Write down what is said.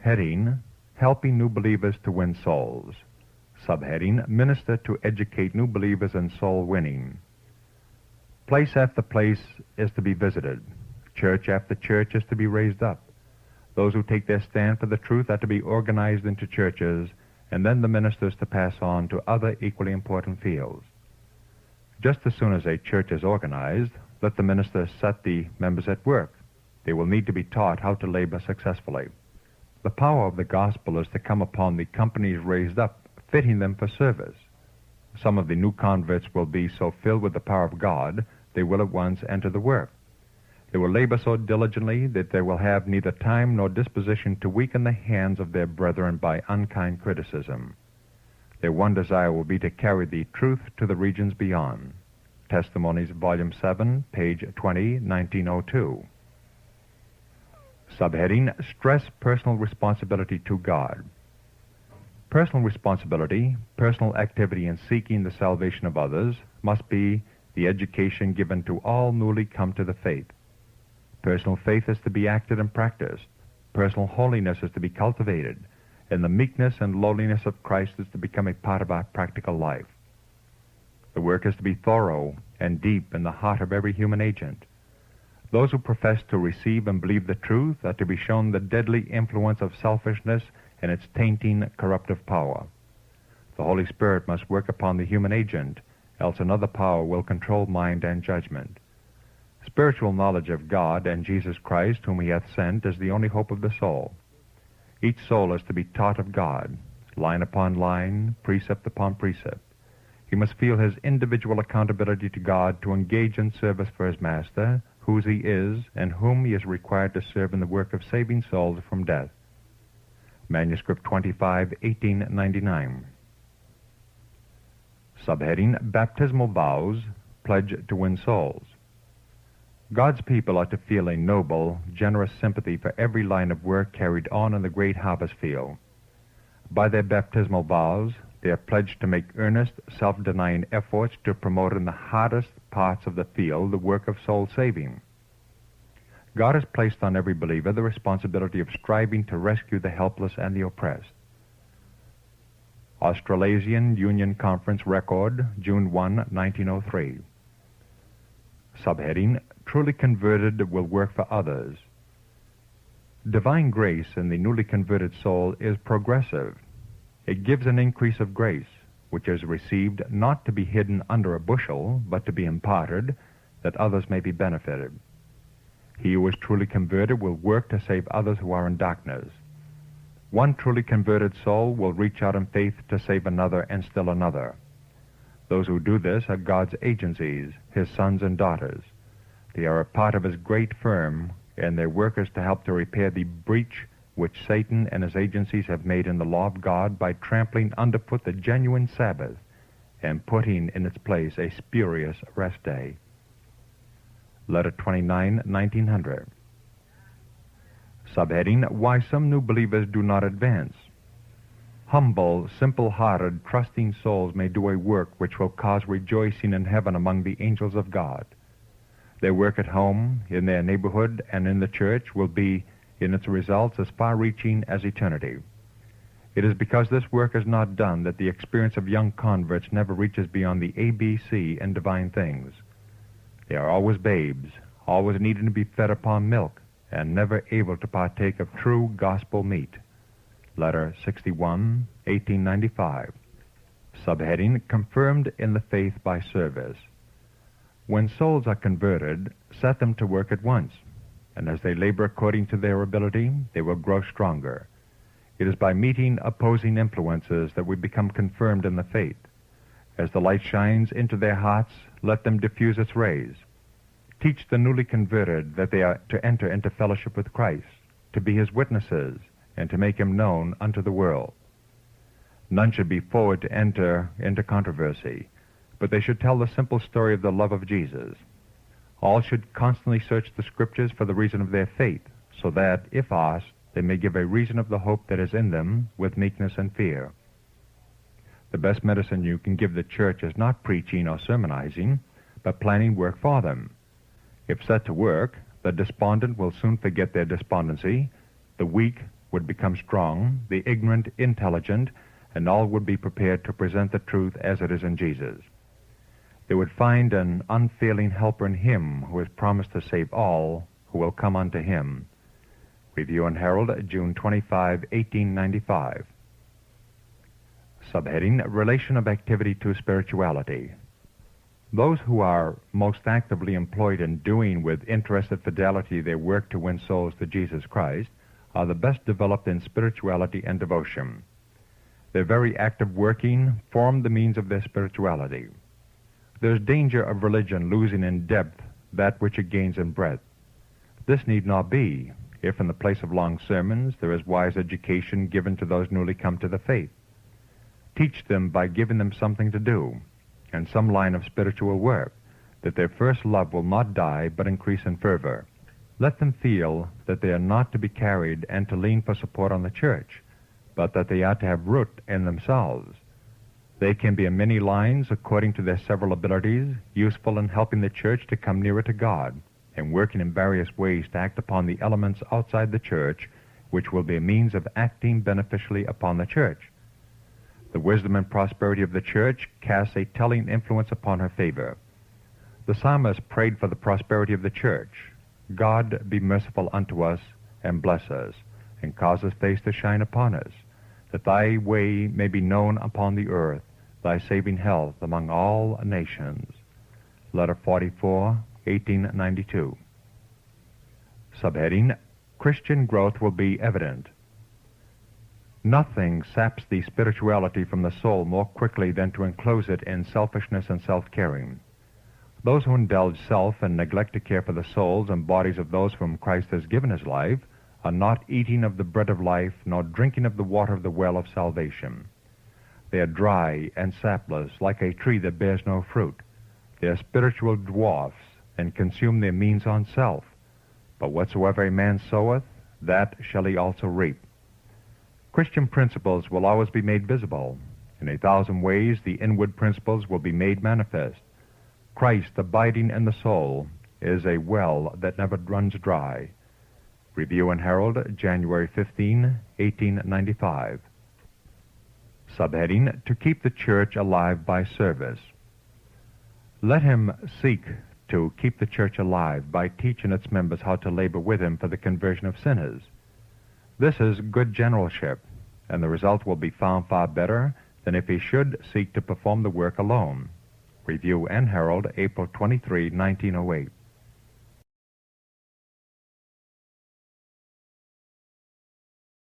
Heading: Helping New Believers to Win Souls. Subheading: Minister to Educate New Believers in Soul Winning. Place after place is to be visited. Church after church is to be raised up. Those who take their stand for the truth are to be organized into churches, and then the ministers to pass on to other equally important fields. Just as soon as a church is organized, let the ministers set the members at work. They will need to be taught how to labor successfully. The power of the gospel is to come upon the companies raised up, fitting them for service. Some of the new converts will be so filled with the power of God, they will at once enter the work. They will labor so diligently that they will have neither time nor disposition to weaken the hands of their brethren by unkind criticism. Their one desire will be to carry the truth to the regions beyond. Testimonies, Volume 7, page 20, 1902. Subheading: Stress personal responsibility to God. Personal responsibility, personal activity in seeking the salvation of others, must be the education given to all newly come to the faith. Personal faith is to be acted and practiced. Personal holiness is to be cultivated, and the meekness and lowliness of Christ is to become a part of our practical life. The work is to be thorough and deep in the heart of every human agent. Those who profess to receive and believe the truth are to be shown the deadly influence of selfishness and its tainting, corruptive power. The Holy Spirit must work upon the human agent, else another power will control mind and judgment. Spiritual knowledge of God and Jesus Christ, whom he hath sent, is the only hope of the soul. Each soul is to be taught of God, line upon line, precept upon precept. He must feel his individual accountability to God to engage in service for his Master, whose he is, and whom he is required to serve in the work of saving souls from death. Manuscript 25, 1899. Subheading: Baptismal Vows, Pledge to Win Souls. God's people are to feel a noble, generous sympathy for every line of work carried on in the great harvest field. By their baptismal vows, they are pledged to make earnest, self-denying efforts to promote in the hardest parts of the field the work of soul saving. God has placed on every believer the responsibility of striving to rescue the helpless and the oppressed. Australasian Union Conference Record, June 1, 1903. Subheading: Truly converted will work for others. Divine grace in the newly converted soul is progressive. It gives an increase of grace, which is received not to be hidden under a bushel, but to be imparted, that others may be benefited. He who is truly converted will work to save others who are in darkness. One truly converted soul will reach out in faith to save another and still another. Those who do this are God's agencies, his sons and daughters. They are a part of his great firm, and their work is to help to repair the breach which Satan and his agencies have made in the law of God by trampling underfoot the genuine Sabbath and putting in its place a spurious rest day. Letter 29, 1900. Subheading: Why some new believers do not advance. Humble, simple-hearted, trusting souls may do a work which will cause rejoicing in heaven among the angels of God. Their work at home, in their neighborhood, and in the church will be, in its results, as far-reaching as eternity. It is because this work is not done that the experience of young converts never reaches beyond the ABC in divine things. They are always babes, always needing to be fed upon milk, and never able to partake of true gospel meat. Letter 61, 1895. Subheading: Confirmed in the faith by service. When souls are converted, set them to work at once, and as they labor according to their ability, they will grow stronger. It is by meeting opposing influences that we become confirmed in the faith. As the light shines into their hearts, let them diffuse its rays. Teach the newly converted that they are to enter into fellowship with Christ, to be his witnesses, and to make him known unto the world. None should be forward to enter into controversy, but they should tell the simple story of the love of Jesus. All should constantly search the Scriptures for the reason of their faith, so that, if asked, they may give a reason of the hope that is in them with meekness and fear. The best medicine you can give the church is not preaching or sermonizing, but planning work for them. If set to work, the despondent will soon forget their despondency, the weak would become strong, the ignorant intelligent, and all would be prepared to present the truth as it is in Jesus. They would find an unfailing helper in Him who has promised to save all who will come unto Him. Review and Herald, June 25, 1895. Subheading, Relation of Activity to Spirituality. Those who are most actively employed in doing with interested fidelity their work to win souls to Jesus Christ are the best developed in spirituality and devotion. Their very active working form the means of their spirituality. There is danger of religion losing in depth that which it gains in breadth. This need not be, if in the place of long sermons there is wise education given to those newly come to the faith. Teach them by giving them something to do, and some line of spiritual work, that their first love will not die but increase in fervor. Let them feel that they are not to be carried and to lean for support on the church, but that they ought to have root in themselves. They can be in many lines, according to their several abilities, useful in helping the church to come nearer to God, and working in various ways to act upon the elements outside the church, which will be a means of acting beneficially upon the church. The wisdom and prosperity of the church casts a telling influence upon her favor. The psalmist prayed for the prosperity of the church. God be merciful unto us, and bless us, and cause his face to shine upon us, that thy way may be known upon the earth, thy saving health among all nations. Letter 44, 1892. Subheading, Christian growth will be evident. Nothing saps the spirituality from the soul more quickly than to enclose it in selfishness and self-caring. Those who indulge self and neglect to care for the souls and bodies of those whom Christ has given his life are not eating of the bread of life, nor drinking of the water of the well of salvation. They are dry and sapless, like a tree that bears no fruit. They are spiritual dwarfs, and consume their means on self. But whatsoever a man soweth, that shall he also reap. Christian principles will always be made visible. In 1,000 ways the inward principles will be made manifest. Christ abiding in the soul is a well that never runs dry. Review and Herald, January 15, 1895. Subheading, To keep the church alive by service. Let him seek to keep the church alive by teaching its members how to labor with him for the conversion of sinners. This is good generalship, and the result will be found far better than if he should seek to perform the work alone. Review and Herald, April 23, 1908.